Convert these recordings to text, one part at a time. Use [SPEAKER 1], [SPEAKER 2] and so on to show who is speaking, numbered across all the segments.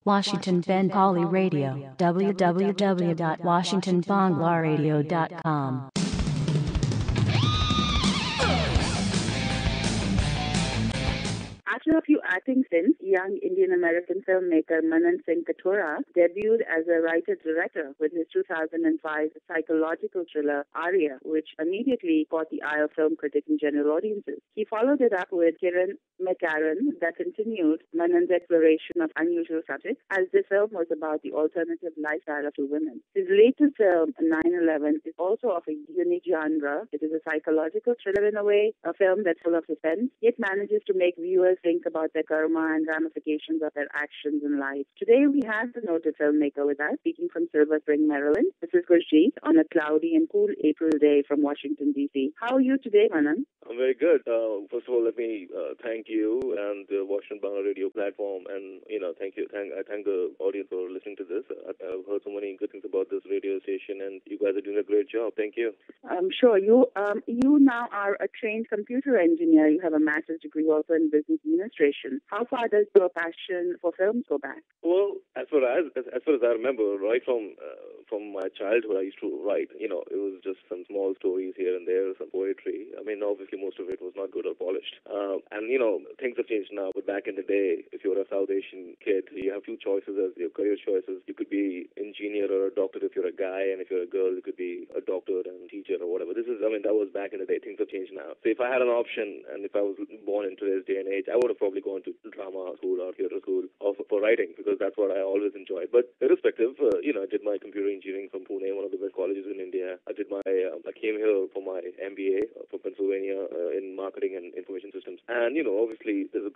[SPEAKER 1] Washington Bengali Radio, www.washingtonbanglaradio.com.
[SPEAKER 2] After a few acting stints, young Indian-American filmmaker Manan Singh Katohora debuted as a writer-director with his 2005 psychological thriller Arya, which immediately caught the eye of film critics and general audiences. He followed it up with Kiran Mekaran that continued Manan's exploration of unusual subjects, as this film was about the alternative lifestyle of two women. His latest film, 9/11, is also of a unique genre. It is a psychological thriller in a way, a film that's full of suspense, yet manages to make viewers think about their karma and ramifications of their actions in life. Today we have the noted filmmaker with us, speaking from Silver Spring, Maryland. This is Gurjeet on a cloudy and cool April day from Washington, D.C. How are you today, Manan?
[SPEAKER 3] I'm very good. First of all, let me thank you and the Washington Bangla radio platform, and thank you. I thank the audience for listening to this. I've heard so many good things about this radio station, and you guys are doing a great job. Thank you.
[SPEAKER 2] I'm sure you now are a trained computer engineer. You have a master's degree also in business administration. How far does your passion for films go back?
[SPEAKER 3] Well, as far as I remember, right from my childhood, I used to write. It was just some small stories here and there, some poetry. I mean, obviously, most of it was not good or polished. And things have changed now. But back in the day, if you were a South Asian kid, you have few choices as your career choices. You could be engineer or a doctor if you're a guy, and if you're a girl, you could be a doctor and teacher or whatever. That was back in the day. Things have changed now. So if I had an option, and if I was born in today's day and age, I would have probably gone to drama school or theater school for writing, because that's what I always enjoyed. But irrespective, I did my computer engineering from Pune, one of the best colleges in India. I came here for my MBA from Pennsylvania in marketing and information systems. And obviously there's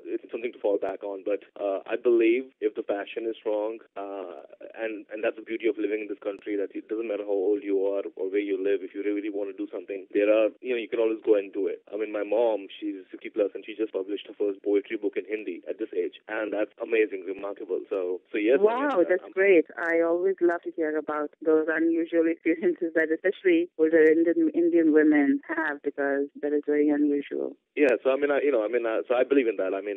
[SPEAKER 3] it's something to fall back on. But I believe if the passion is strong, and that's the beauty of living in this country, that it doesn't matter how old you are or where you live. If you really want to do something, you can always go and do it. I mean, my mom, she's 60 plus, and she just published her first poetry book in Hindi at this age, and that's amazing, remarkable. So yes.
[SPEAKER 2] Wow, that's great. I always love to hear about those unusual experiences that especially older Indian women have, because that is very unusual.
[SPEAKER 3] Yeah, so so I believe in that. And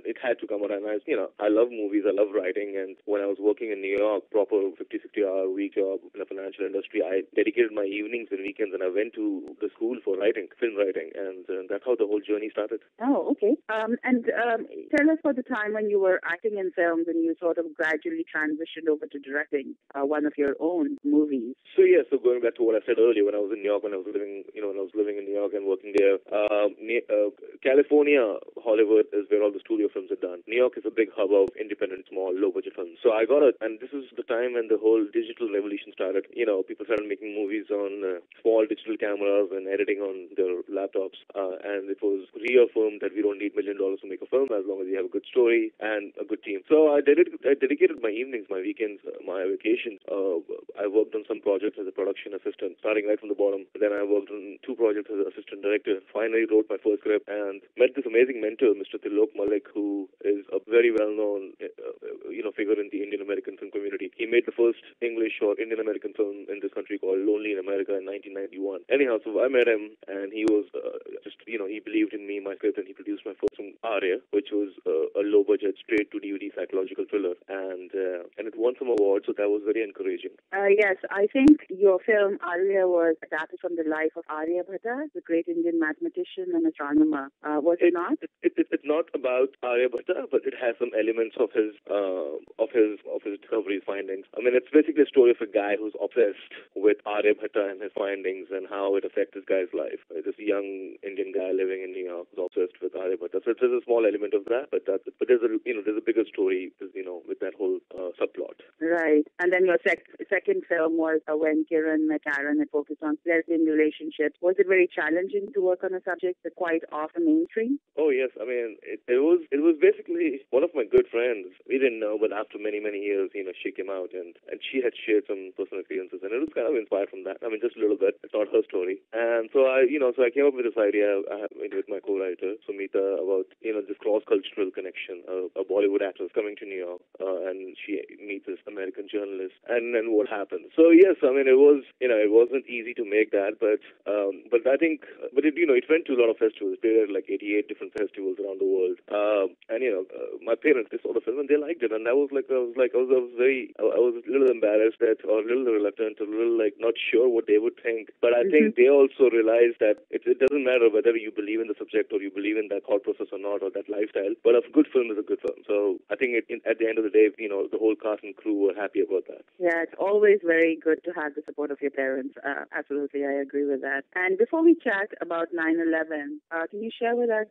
[SPEAKER 3] it had to come out. And I love movies, I love writing, and when I was working in New York, proper 50-60 hour week job in the financial industry, I dedicated my evenings and weekends, and I went to the school for writing, film writing, and that's how the whole journey started.
[SPEAKER 2] Oh, okay. Tell us about the time when you were acting in films and you sort of gradually transitioned over to directing one of your own movies.
[SPEAKER 3] So going back to what I said earlier, when I was in New York, when I was living in New York and working there, California, Hollywood is where all the studio films are done. New York is a big hub of independent, small, low-budget films. So and this is the time when the whole digital revolution started. People started making movies on small digital cameras and editing on their laptops, and it was reaffirmed that we don't need $1 million to make a film as long as you have a good story and a good team. So I dedicated my evenings, my weekends, my vacations. I worked on some projects as a production assistant, starting right from the bottom. Then I worked on 2 projects as an assistant director. Finally wrote my first script and met this amazing mentor, Mr. Tilok Malik, who is a very well-known figure in the Indian American film community. He made the first English or Indian American film in this country called Lonely in America in 1991. Anyhow, so I met him, and he was he believed in me, my script, and he produced my first film, Arya, which was a low-budget, straight-to-DVD psychological thriller, and it won some awards, so that was very encouraging.
[SPEAKER 2] Yes, I think your film Arya was adapted from the life of Aryabhatta, the great Indian mathematician and astronomer. Was it not?
[SPEAKER 3] It's not about Aryabhatta, but it has some elements of his discovery findings. I mean, it's basically a story of a guy who's obsessed with Aryabhatta and his findings and how it affects this guy's life. This young Indian guy living in New York is obsessed with Aryabhatta. So there's a small element of that, but there's a bigger story, with that whole subplot.
[SPEAKER 2] Right. And then your second film was when Kiran Mekaran had focused on lesbian relationships. Was it very challenging to work on a subject that quite often mainstream?
[SPEAKER 3] Oh yes, I mean it was basically one of my good friends. We didn't know, but after many years, she came out and she had shared some personal experiences, and it was kind of inspired from that. I mean, just a little bit. It's not her story, and so I came up with this idea with my co-writer Sumita about this cross-cultural connection. A Bollywood actress coming to New York, and she meets this American journalist, and then what happens? So yes, I mean, it wasn't easy to make that, but I think, it went to a lot of festivals. There were like 88 different festivals around the world, and my parents, they saw the film and they liked it, and I was a little embarrassed or a little reluctant, a little not sure what they would think, but I think they also realized that it doesn't matter whether you believe in the subject or you believe in that thought process or not, or that lifestyle, but a good film is a good film. So I think at the end of the day, the whole cast and crew were happy about that.
[SPEAKER 2] Yeah, it's always very good to have the support of your parents. Absolutely, I agree with that. And before we chat about 9/11, can you share with us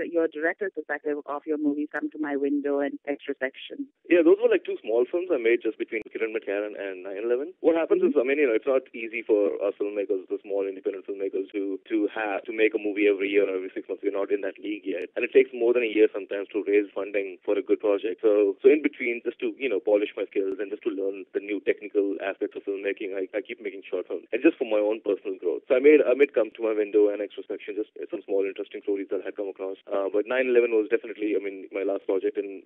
[SPEAKER 2] your director's perspective of your movie Come to My Window and Extra Section?
[SPEAKER 3] Yeah, those were like two small films I made just between Kiran McCarran and 9/11. What happens is, it's not easy for us filmmakers, the small independent filmmakers, to make a movie every year or every 6 months. We're not in that league yet, and it takes more than a year sometimes to raise funding for a good project. So in between, just to polish my skills and just to learn the new technical aspects of filmmaking, I keep making short films, and just for my own personal growth. So I made Come to My Window and Extra Section, just some small interesting stories that I had come across. But 9/11 was definitely, my last project, and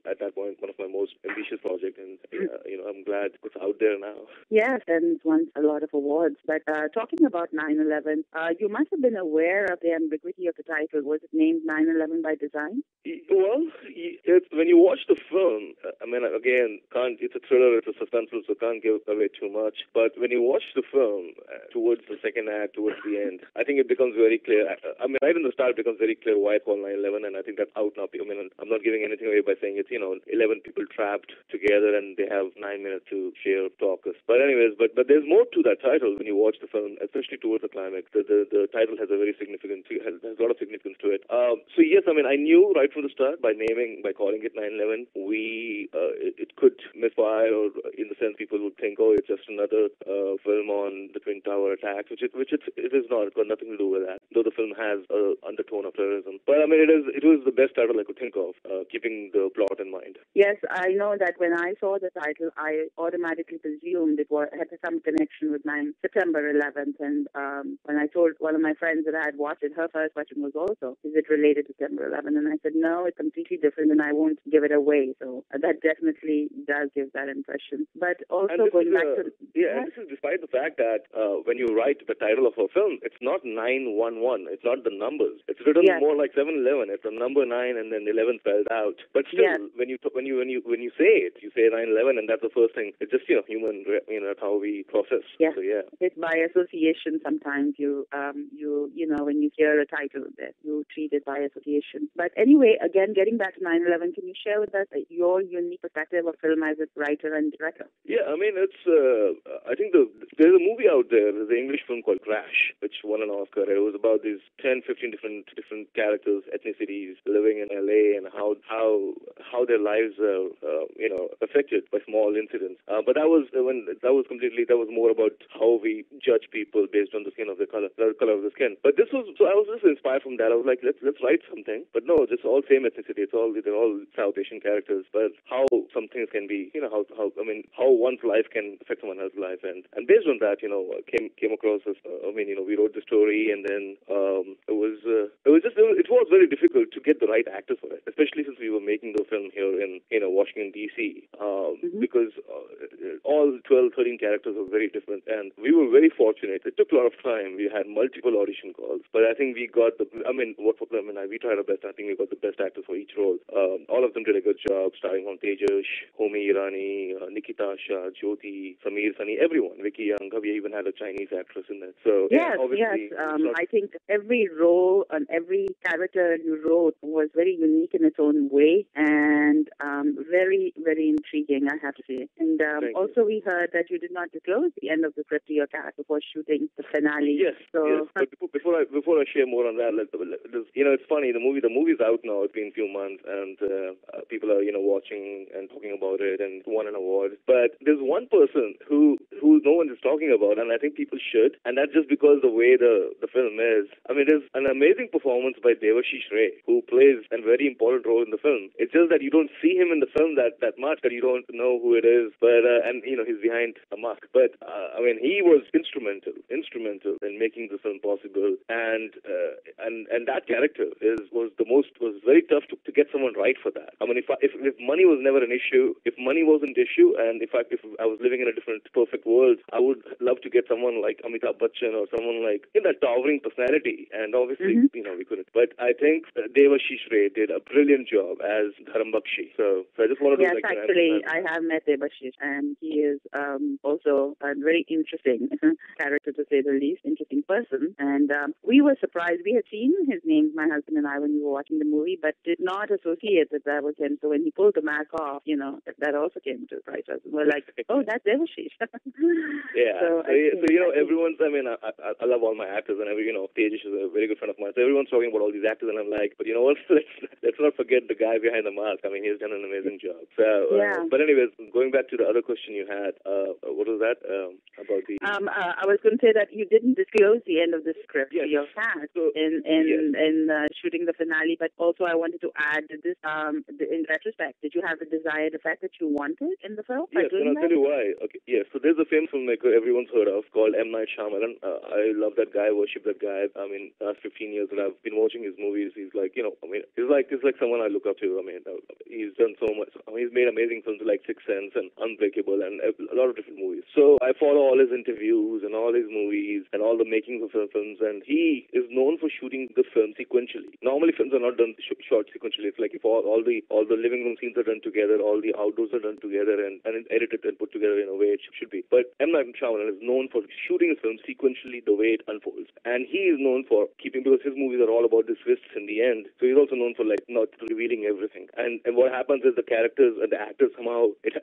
[SPEAKER 3] at that point, one of my most ambitious projects, and I'm glad it's out there now.
[SPEAKER 2] Yes, and it's won a lot of awards. But talking about 9/11, you must have been aware of the ambiguity of the title. Was it named 9/11 by design?
[SPEAKER 3] Well, when you watch the film, again, it's a thriller, it's a suspenseful, so can't give away too much. But when you watch the film, towards the second act, towards the end, I think it becomes very clear. Right in the start, it becomes very clear why it's called 9/11, and I think that's out now. I'm not giving anything away by saying it's 11 people trapped together and they have 9 minutes to share talk. But anyways, but there's more to that title when you watch the film, especially towards the climax. The title has a very has a lot of significance to it. So yes, I knew right from the start by calling it 9/11, it could misfire, or in the sense people would think, oh, it's just another film on the Twin Tower attacks, which it is not. It's got nothing to do with that, though the film has an undertone of terrorism. But it was the best title I could think of, keeping the plot in mind.
[SPEAKER 2] Yes, I know that when I saw the title, I automatically presumed it had some connection with September 11th. And when I told one of my friends that I had watched it, her first question was also, is it related to September 11th? And I said, no, it's completely different, and I won't give it away. So that definitely does give that impression. But also going back to...
[SPEAKER 3] Yeah, this is despite the fact that when you write the title of a film, it's not 911. It's not the numbers. It's written more like 7-11. It's a number 9 and then 11 spelled out. But still, when you say it, you say 9/11, and that's the first thing. It's just human. That's how we process.
[SPEAKER 2] Yeah.
[SPEAKER 3] So yeah.
[SPEAKER 2] It's by association. Sometimes you when you hear a title, that you treat it by association. But anyway, again, getting back to 9/11, can you share with us your unique perspective of film as a writer and director?
[SPEAKER 3] Yeah, it's. I think there's a movie out there. There's an English film called Crash, which won an Oscar. It was about these 10, 15 different characters, ethnicities living in LA, and how their lives are affected by small incidents. But that was more about how we judge people based on the skin of the color of the skin. But I was just inspired from that. I was like, let's write something. But no, it's all same ethnicity. They're all South Asian characters. But how some things can be, how one's life can affect someone else's life, and based on that, came across this. We wrote the story, and then it was very difficult to get the right actors for it, especially since we were making the film here in Washington D.C. Because all 12, 13 characters were very different, and we were very fortunate. It took a lot of time. We had multiple audition calls, but I think we got we tried our best. I think we got the best actors for each role. All of them did a good job, starting from Tejas, Homi Irani, Nikita Shah, Jyoti, Samir Sani, everyone. Vicky Young. We even had a Chinese actress in that. So
[SPEAKER 2] yes. I think every role and every character you wrote was very unique in its own way, and very, very intriguing, I have to say. And also, we heard that you did not disclose the end of the script to your cast before shooting the finale.
[SPEAKER 3] Yes. But before I share more on that, it's funny. The movie's out now. It's been a few months, and people are watching and talking about it, and won an award. But there's one person who who no one is talking about, and I think people should. And that's just because the way the film is. I mean, there's an amazing performance by Devashish Ray, who plays a very important role in the film. It's just that you don't see him in the film that much, that you don't know who it is. But and he's behind a mask. But I mean, he was instrumental in making the film possible. And that character was very tough to get someone right for that. I mean, if money was never an issue, if money wasn't an issue, and if I was living in a different perfect world, I would love to get someone like Amitabh Bachchan or someone like that towering personality. And obviously, we couldn't. But I think Devashish Ray did a brilliant job as Dharam Bakshi. So I just wanted to
[SPEAKER 2] actually, I have met Devashish, and he is also a very interesting character, to say the least, interesting person. And we were surprised. We had seen his name, my husband and I, when we were watching the movie, but did not associate that was him. So when he pulled the mask off, that also came to surprise us. We're like, oh, that's Devashish.
[SPEAKER 3] Yeah. So everyone's. I mean, I love all my actors, and Tejish is a very good friend of mine. So everyone's talking about all these actors, and I'm like, but you know what? Let's not forget the guy behind the mask. I mean, he's done an amazing job. So, but anyways, going back to the other question you had, what was that about the?
[SPEAKER 2] I was going to say that you didn't disclose the end of the script to your cast in shooting the finale, but also I wanted to add this. In retrospect, did you have the desired effect that you wanted in the film?
[SPEAKER 3] Yes, and I'll tell you why. Okay, yes. So there's a famous filmmaker everyone's heard of called M. Night Shyamalan. I love that guy, worship that guy. I mean, last 15 years that I've been watching his movies, he's like, he's like someone I look up to. I mean, he's done so much. I mean, he's made amazing films like Sixth Sense and Unbreakable and a lot of different movies. So I follow all his interviews and all his movies and all the makings of films, and he is known for shooting the film sequentially. Normally, films are not done shot sequentially. It's like if all the living room scenes are done together, all the outdoors are done together, and edited and put together in a way it should be. But M. Night Shyamalan is known for shooting his films sequentially the way it unfolds, and he is known for because his movies are all about the twists in the end. So he's also known for not revealing everything. And what happens is the characters and the actors somehow it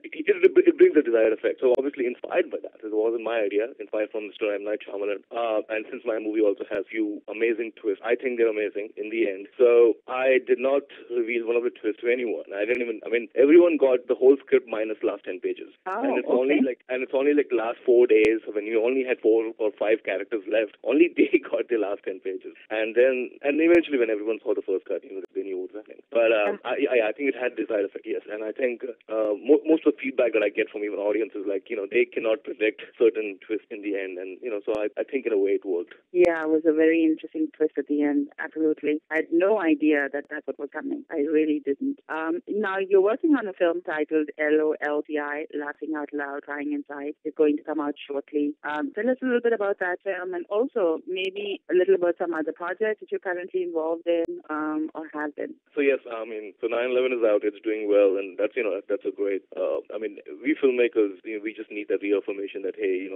[SPEAKER 3] brings a desired effect. So obviously inspired by that. It wasn't my idea. Inspired from Mr. M. Night Shyamalan. And since my movie also has few amazing twists, I think they're amazing in the end. So I did not reveal one of the twists to anyone. Everyone got the whole script minus last 10 pages. And it's only the last 4 days when you only had 4 or 5 characters left. Only they got the last 10 pages. And eventually when everyone saw the first cut, they knew what was happening. But I think it had desired effect, yes. And I think most of the feedback that I get from even audiences, they cannot predict certain twists in the end. And, so I think in a way it worked.
[SPEAKER 2] Yeah, it was a very interesting twist at the end. Absolutely. I had no idea that that's what was coming. I really didn't. Now, you're working on a film titled LOLTI, Laughing Out Loud, Crying Inside. It's going to come out shortly. Tell us a little bit about that film, and also maybe a little about some other projects that you're currently involved in or have been.
[SPEAKER 3] So yes, so 9/11 is out. It's doing well, and that's a great. We filmmakers, we just need that reaffirmation that hey,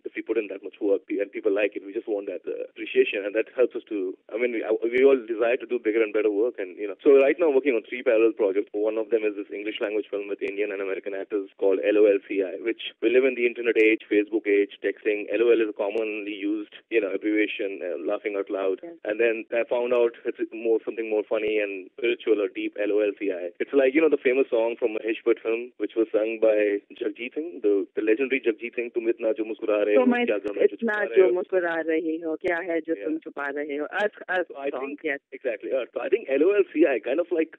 [SPEAKER 3] if we put in that much work and people like it, we just want that appreciation, and that helps us to. We all desire to do bigger and better work, and So right now, I'm working on 3 parallel projects. One of them is this English language film with Indian and American actors called LOLCI, which we live in the internet age, Facebook age, texting. LOL is a commonly used, abbreviation, laughing out loud. Yeah. And then I found out it's something more funny and spiritual or deep, LOLCI. It's like, the famous song from Mahesh Bhatt film, which was sung by Jagjit Singh, the legendary Jagjit Singh, Tum Itna Jo Muskura Rahe Ho, Kya Gam Hai Jo Chupa Rahe Ho.
[SPEAKER 2] Muskura Rahe Ho, Kya Hai Jo Tum Chupa Rahe Ho.
[SPEAKER 3] I think, yes. Exactly. So I think LOLCI kind of like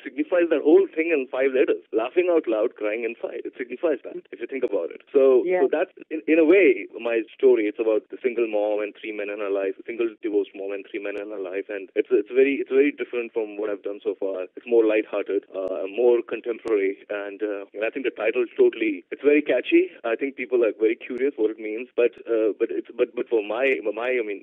[SPEAKER 3] signifies that whole thing in 5 letters. Laughing out loud, crying inside. It signifies that, if you think about it. So that's, in a way, my story. It's about the single mom and 3 men in her life, a single divorced mom and 3 men in her life. And it's very different from what I've done so far. It's more lighthearted, more contemporary. And I think the title it's very catchy. I think people are very curious what it means. But for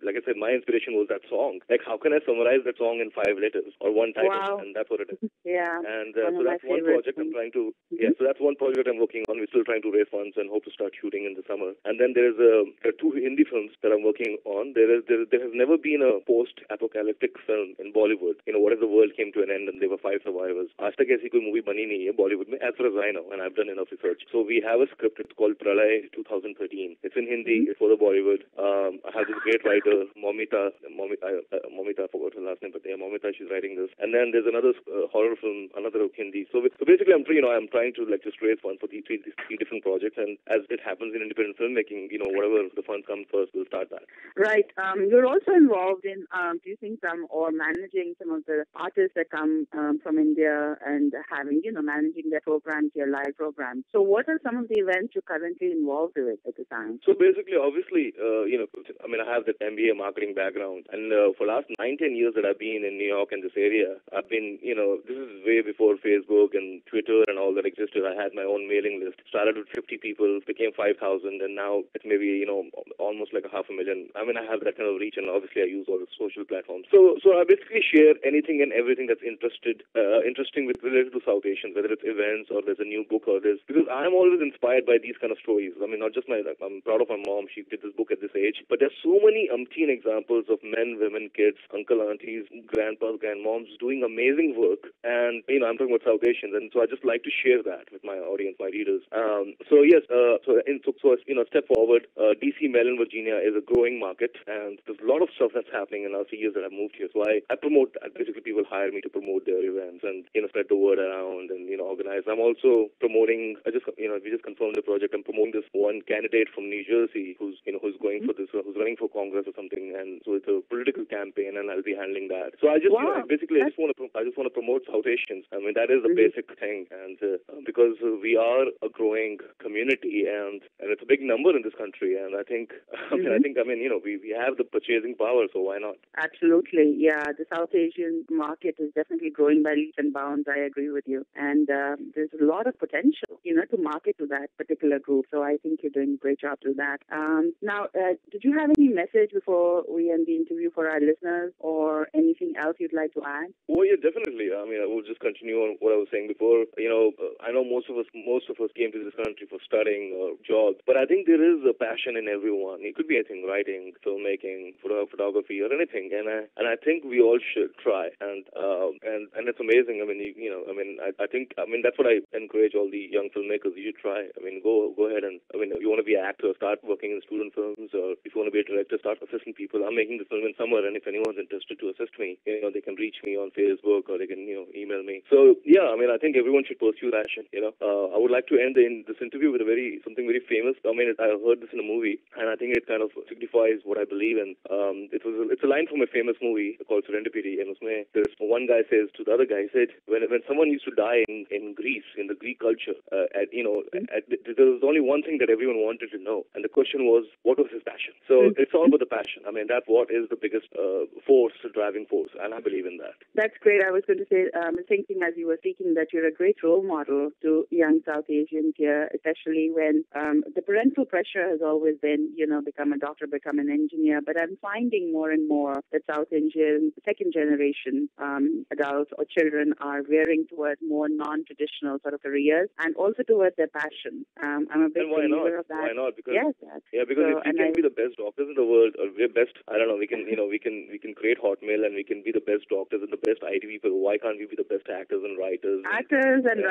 [SPEAKER 3] like I said, my inspiration was that song. Like, how can I summarize that song in 5 letters or one title?
[SPEAKER 2] Wow.
[SPEAKER 3] And that's what it is.
[SPEAKER 2] Yeah.
[SPEAKER 3] And so that's one project I'm trying to. Yeah. So that's one project I'm working on. We're still trying to raise funds and hope to start shooting in the summer. And then there are 2 Hindi films that I'm working on. There has never been a post-apocalyptic film in Bollywood. What if the world came to an end and there were 5 survivors? Aaj tak aisi koi movie bani nahi hai Bollywood mein, as far as I know, and I've done enough research. research. So we have a script. It's called Pralay 2013. It's in Hindi. It's for the Bollywood. I have this great writer, Momita, I forgot her last name, but yeah, Momita, she's writing this. And then there's another horror film, another Hindi. So basically, I'm trying to like just raise funds for these three different projects. And as it happens in independent filmmaking, whatever the funds come first, we'll start that.
[SPEAKER 2] Right. You're also involved in producing or managing some of the artists that come from India and having, managing their programs, your live programs. So what are some of the events you're currently involved with at the time?
[SPEAKER 3] So basically, obviously, I have that MBA marketing background. And for the last 9-10 years that I've been in New York and this area, I've been, this is way before Facebook and Twitter and all that existed. I had my own mailing list. Started with 50 people, became 5,000, and now it's maybe, almost like 500,000. I have that kind of reach, and obviously I use all the social platforms. So I basically share anything and everything that's interesting related to South Asians, whether it's events or there's a new book or this, because I'm always inspired by these kind of stories. Not just I'm proud of my mom. She did this book at this age, but there's so many umpteen examples of men, women, kids, uncle, aunties, grandpas, grandmoms doing amazing work. And, I'm talking about South Asians. And so I just like to share that with my audience, my readers. Step forward, DC, Maryland, Virginia is a growing market, and there's a lot of stuff that's happening in the last years that I've moved here. So I promote, basically people hire me to promote their events and, spread the word around and, organize. I'm also promoting, we just confirmed the project. I'm promoting this one candidate from New Jersey who's going for this, who's running for Congress or something. And so it's a political campaign, and I'll be handling that. So I just, I just want to promote South Asians. That is the basic thing. And because we are a growing community, and it's a big number in this country, and I think we have the purchasing power, so why not?
[SPEAKER 2] Absolutely, yeah. The South Asian market is definitely growing by leaps and bounds. I agree with you, and there's a lot of potential, to market to that particular group. So I think you're doing a great job to that. Now, did you have any message before we end the interview for our listeners, or anything else you'd like to add?
[SPEAKER 3] Oh yeah, definitely. I will just continue on what I was saying before. I know most of us came to this country for studying or jobs, but I think there is a passion in everyone. It could be, I think, writing, filmmaking, photography, or anything. And I think we all should try. And it's amazing. I think that's what I encourage all the young filmmakers. You should try. Go ahead and if you want to be an actor, start working in student films, or if you want to be a director, start assisting people. I'm making the film in summer, and if anyone's interested to assist me, they can reach me on Facebook, or they can email me. So yeah, I think everyone should pursue that passion. I would like to end this interview with something very famous. I heard this in a movie, and I think it kind of signifies what I believe in. It's a line from a famous movie called Serendipity, and there's one guy says to the other guy, he said, when someone used to die in Greece, in the Greek culture, there was only one thing that everyone wanted to know, and the question was, what was his passion? So it's all about the passion. That's what is the biggest driving force, and I believe in that.
[SPEAKER 2] That's great. I was going to say, thinking as you were speaking, that you're a great role model to young South Asians here, especially when the parental pressure has always been, become a doctor, become an engineer. But I'm finding more and more that South Asian second generation adults or children are veering towards more non-traditional sort of careers, and also towards their passion. I'm a big believer of that.
[SPEAKER 3] Why not? Because
[SPEAKER 2] yes,
[SPEAKER 3] because if we can be the best doctors in the world, or we're best, I don't know, we can create Hotmail, and we can be the best doctors and the best IT people. Why can't we be the best actors and writers?
[SPEAKER 2] Writers and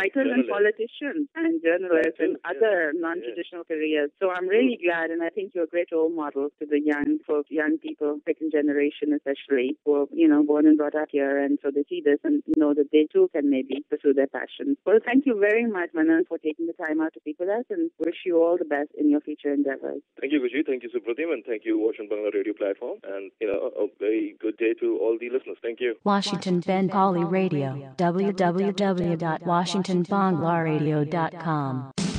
[SPEAKER 2] politicians and journalists and other non-traditional careers. So I'm really glad, and I think you're a great role model to the young people, second generation especially, who are, born and brought up here, and so they see this and know that they too can maybe pursue their passion. Well, thank you very much, Manan, for taking the time out to speak with us, and wish you all the best in your future endeavors.
[SPEAKER 3] Thank you, Guji. Thank you, Supratim, and thank you, Washington Bangla Radio platform, and a very good day to all the listeners. Thank you.
[SPEAKER 1] Washington Bengali Radio, www.washingtonbanglaradio.com.